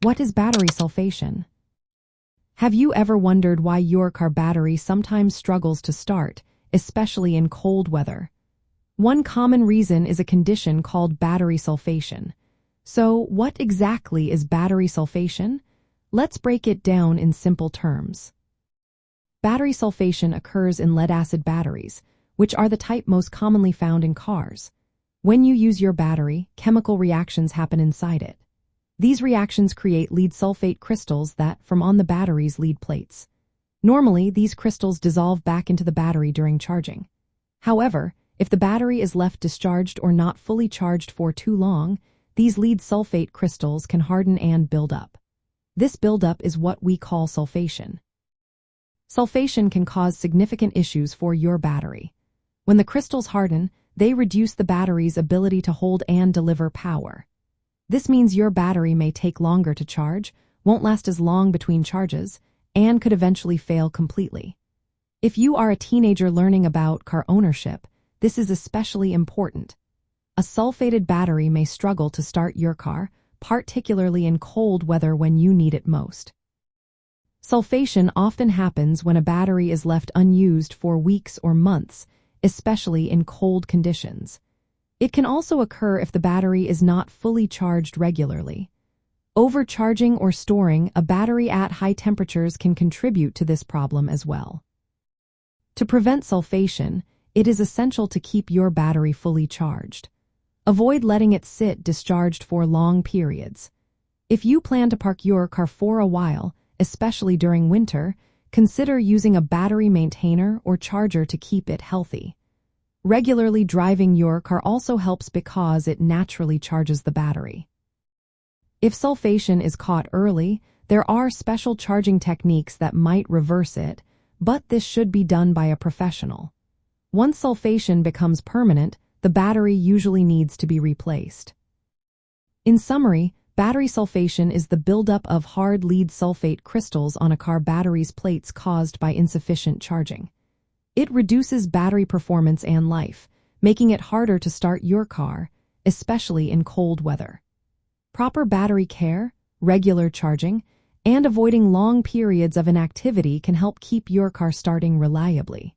What is battery sulfation? Have you ever wondered why your car battery sometimes struggles to start, especially in cold weather? One common reason is a condition called battery sulfation. So, what exactly is battery sulfation? Let's break it down in simple terms. Battery sulfation occurs in lead-acid batteries, which are the type most commonly found in cars. When you use your battery, chemical reactions happen inside it. These reactions create lead sulfate crystals that form on the battery's lead plates. Normally, these crystals dissolve back into the battery during charging. However, if the battery is left discharged or not fully charged for too long, these lead sulfate crystals can harden and build up. This buildup is what we call sulfation. Sulfation can cause significant issues for your battery. When the crystals harden, they reduce the battery's ability to hold and deliver power. This means your battery may take longer to charge, won't last as long between charges, and could eventually fail completely. If you are a teenager learning about car ownership, this is especially important. A sulfated battery may struggle to start your car, particularly in cold weather when you need it most. Sulfation often happens when a battery is left unused for weeks or months, especially in cold conditions. It can also occur if the battery is not fully charged regularly. Overcharging or storing a battery at high temperatures can contribute to this problem as well. To prevent sulfation, it is essential to keep your battery fully charged. Avoid letting it sit discharged for long periods. If you plan to park your car for a while, especially during winter, consider using a battery maintainer or charger to keep it healthy. Regularly driving your car also helps because it naturally charges the battery. If sulfation is caught early, there are special charging techniques that might reverse it, but this should be done by a professional. Once sulfation becomes permanent, the battery usually needs to be replaced. In summary, battery sulfation is the buildup of hard lead sulfate crystals on a car battery's plates caused by insufficient charging. It reduces battery performance and life, making it harder to start your car, especially in cold weather. Proper battery care, regular charging, and avoiding long periods of inactivity can help keep your car starting reliably.